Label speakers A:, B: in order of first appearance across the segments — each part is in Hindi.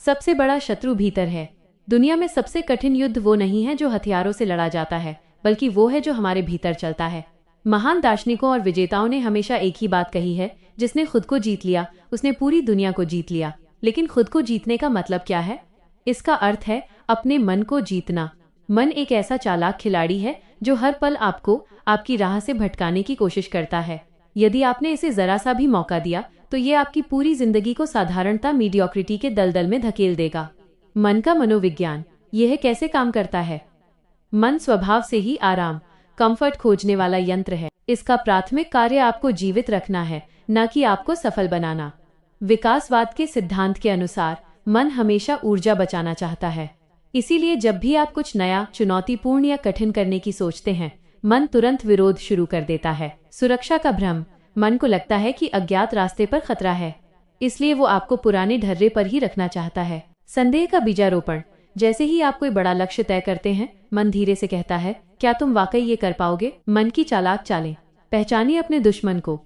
A: सबसे बड़ा शत्रु भीतर है। दुनिया में सबसे कठिन युद्ध वो नहीं है जो हथियारों से लड़ा जाता है, बल्कि वो है जो हमारे भीतर चलता है। महान दार्शनिकों और विजेताओं ने हमेशा एक ही बात कही है, जिसने खुद को जीत लिया उसने पूरी दुनिया को जीत लिया। लेकिन खुद को जीतने का मतलब क्या है? इसका अर्थ है अपने मन को जीतना। मन एक ऐसा चालाक खिलाड़ी है जो हर पल आपको आपकी राह से भटकाने की कोशिश करता है। यदि आपने इसे जरा सा भी मौका दिया तो ये आपकी पूरी जिंदगी को साधारणता मीडियोक्रिटी के दलदल में धकेल देगा। मन का मनोविज्ञान, यह कैसे काम करता है? मन स्वभाव से ही आराम, कंफर्ट खोजने वाला यंत्र है। इसका प्राथमिक कार्य आपको जीवित रखना है, न कि आपको सफल बनाना। विकासवाद के सिद्धांत के अनुसार मन हमेशा ऊर्जा बचाना चाहता है। इसीलिए जब भी आप कुछ नया, चुनौतीपूर्ण या कठिन करने की सोचते हैं, मन तुरंत विरोध शुरू कर देता है। सुरक्षा का भ्रम, मन को लगता है कि अज्ञात रास्ते पर खतरा है, इसलिए वो आपको पुराने ढर्रे पर ही रखना चाहता है। संदेह का बीजारोपण, जैसे ही आप कोई बड़ा लक्ष्य तय करते हैं, मन धीरे से कहता है, क्या तुम वाकई ये कर पाओगे? मन की चालाक चालें, पहचानिए अपने दुश्मन को।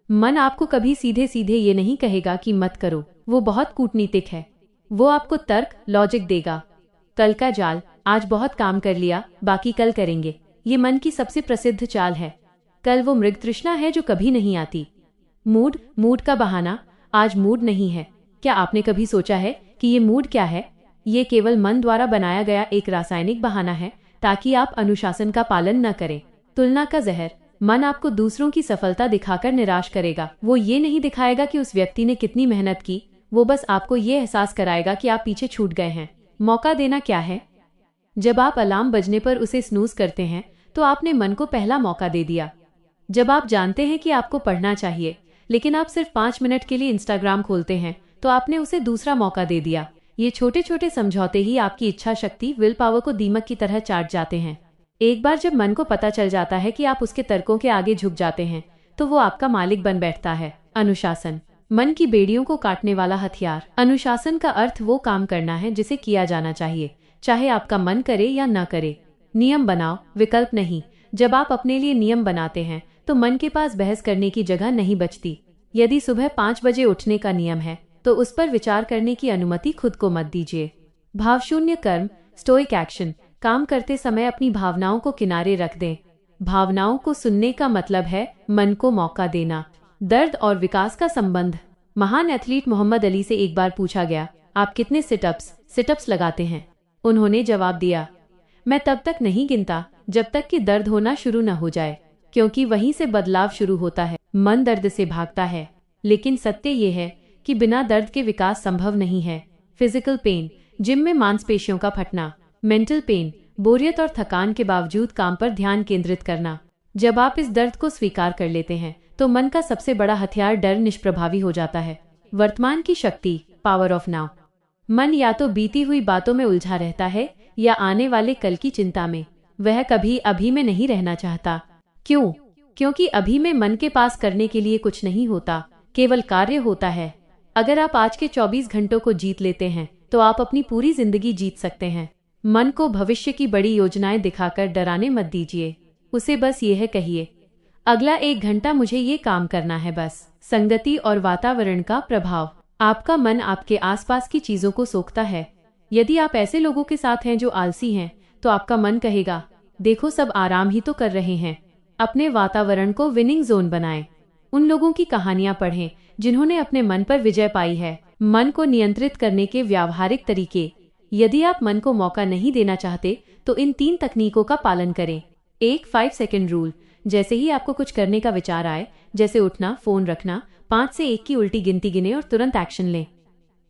A: मन आपको कभी सीधे सीधे ये नहीं कहेगा कि मत करो, वो बहुत कूटनीतिक है। वो आपको तर्क, लॉजिक देगा। कल का जाल, आज बहुत काम कर लिया, बाकी कल करेंगे। ये मन की सबसे प्रसिद्ध चाल है। कल वो मृग तृष्णा है जो कभी नहीं आती। मूड का बहाना, आज मूड नहीं है। क्या आपने कभी सोचा है कि ये मूड क्या है? ये केवल मन द्वारा बनाया गया एक रासायनिक बहाना है ताकि आप अनुशासन का पालन न करें। तुलना का जहर, मन आपको दूसरों की सफलता दिखाकर निराश करेगा। वो ये नहीं दिखाएगा कि उस व्यक्ति ने कितनी मेहनत की, वो बस आपको ये एहसास कराएगा कि आप पीछे छूट गए हैं। मौका देना क्या है? जब आप अलार्म बजने पर उसे स्नूज करते हैं तो आपने मन को पहला मौका दे दिया। जब आप जानते हैं कि आपको पढ़ना चाहिए लेकिन आप सिर्फ 5 मिनट के लिए इंस्टाग्राम खोलते हैं तो आपने उसे दूसरा मौका दे दिया। ये छोटे छोटे समझौते ही आपकी इच्छा शक्ति, विल पावर को दीमक की तरह चाट जाते हैं। एक बार जब मन को पता चल जाता है कि आप उसके तर्कों के आगे झुक जाते हैं तो वो आपका मालिक बन बैठता है। अनुशासन, मन की बेड़ियों को काटने वाला हथियार। अनुशासन का अर्थ वो काम करना है जिसे किया जाना चाहिए, चाहे आपका मन करे या न करे। नियम बनाओ, विकल्प नहीं। जब आप अपने लिए नियम बनाते हैं तो मन के पास बहस करने की जगह नहीं बचती। यदि सुबह 5 बजे उठने का नियम है तो उस पर विचार करने की अनुमति खुद को मत दीजिए। भावशून्य कर्म, स्टोइक एक्शन। काम करते समय अपनी भावनाओं को किनारे रख दें। भावनाओं को सुनने का मतलब है मन को मौका देना। दर्द और विकास का संबंध। महान एथलीट मोहम्मद अली से एक बार पूछा गया, आप कितने सिटअप्स लगाते हैं? उन्होंने जवाब दिया, मैं तब तक नहीं गिनता जब तक कि दर्द होना शुरू न हो जाए, क्योंकि वहीं से बदलाव शुरू होता है। मन दर्द से भागता है, लेकिन सत्य ये है कि बिना दर्द के विकास संभव नहीं है। फिजिकल पेन, जिम में मांसपेशियों का फटना। मेंटल पेन, बोरियत और थकान के बावजूद काम पर ध्यान केंद्रित करना। जब आप इस दर्द को स्वीकार कर लेते हैं तो मन का सबसे बड़ा हथियार डर निष्प्रभावी हो जाता है। वर्तमान की शक्ति, पावर ऑफ नाउ। मन या तो बीती हुई बातों में उलझा रहता है या आने वाले कल की चिंता में। वह कभी अभी में नहीं रहना चाहता। क्यों? क्योंकि अभी में मन के पास करने के लिए कुछ नहीं होता, केवल कार्य होता है। अगर आप आज के 24 घंटों को जीत लेते हैं तो आप अपनी पूरी जिंदगी जीत सकते हैं। मन को भविष्य की बड़ी योजनाएं दिखाकर डराने मत दीजिए। उसे बस यह कहिए, अगला 1 घंटा मुझे ये काम करना है बस। संगति और वातावरण का प्रभाव। आपका मन आपके आसपास की चीजों को सोखता है। यदि आप ऐसे लोगों के साथ हैं जो आलसी हैं तो आपका मन कहेगा, देखो सब आराम ही तो कर रहे हैं। अपने वातावरण को विनिंग जोन बनाएं। उन लोगों की कहानियां पढ़ें जिन्होंने अपने मन पर विजय पाई है। मन को नियंत्रित करने के व्यावहारिक तरीके। यदि आप मन को मौका नहीं देना चाहते तो इन 3 तकनीकों का पालन करें। 5 सेकंड रूल। जैसे ही आपको कुछ करने का विचार आए, जैसे उठना, फोन रखना, 5 से 1 की उल्टी गिनती गिने और तुरंत एक्शन लें।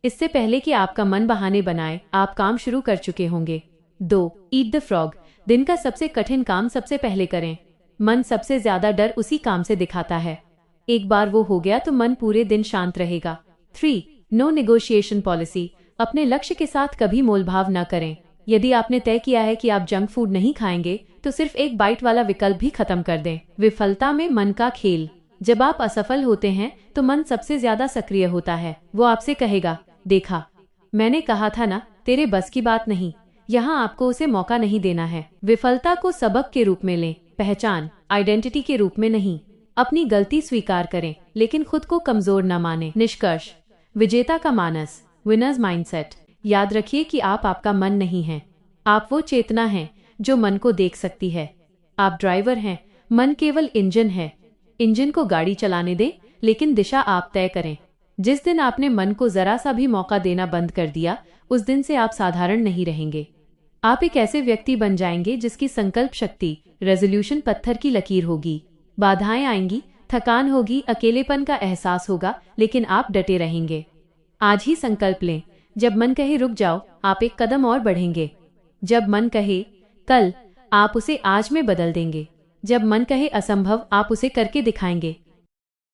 A: इससे पहले कि आपका मन बहाने बनाए, आप काम शुरू कर चुके होंगे। 2. Eat the frog. दिन का सबसे कठिन काम सबसे पहले करें। मन सबसे ज्यादा डर उसी काम से दिखाता है। एक बार वो हो गया तो मन पूरे दिन शांत रहेगा। 3. No negotiation policy. अपने लक्ष्य के साथ कभी मोलभाव न करें। यदि आपने तय किया है कि आप जंक फूड नहीं खाएंगे तो सिर्फ एक बाइट वाला विकल्प भी खत्म कर दें। विफलता में मन का खेल। जब आप असफल होते हैं तो मन सबसे ज्यादा सक्रिय होता है। वो आपसे कहेगा, देखा, मैंने कहा था ना, तेरे बस की बात नहीं। यहाँ आपको उसे मौका नहीं देना है। विफलता को सबक के रूप में लें, पहचान, आइडेंटिटी के रूप में नहीं। अपनी गलती स्वीकार करें लेकिन खुद को कमजोर न माने। निष्कर्ष, विजेता का मानस। Winners mindset. याद रखिए कि आप आपका मन नहीं हैं। आप वो चेतना हैं जो मन को देख सकती है। आप ड्राइवर हैं, मन केवल इंजन है। इंजन को गाड़ी चलाने दें, लेकिन दिशा आप तय करें। जिस दिन आपने मन को जरा सा भी मौका देना बंद कर दिया, उस दिन से आप साधारण नहीं रहेंगे। आप एक ऐसे व्यक्ति बन जाएंगे जिसकी संकल्प शक्ति, रेजोल्यूशन पत्थर की लकीर होगी। बाधाएं आएंगी, थकान होगी, अकेलेपन का एहसास होगा, लेकिन आप डटे रहेंगे। आज ही संकल्प लें, जब मन कहे रुक जाओ, आप एक कदम और बढ़ेंगे। जब मन कहे कल, आप उसे आज में बदल देंगे। जब मन कहे असंभव, आप उसे करके दिखाएंगे।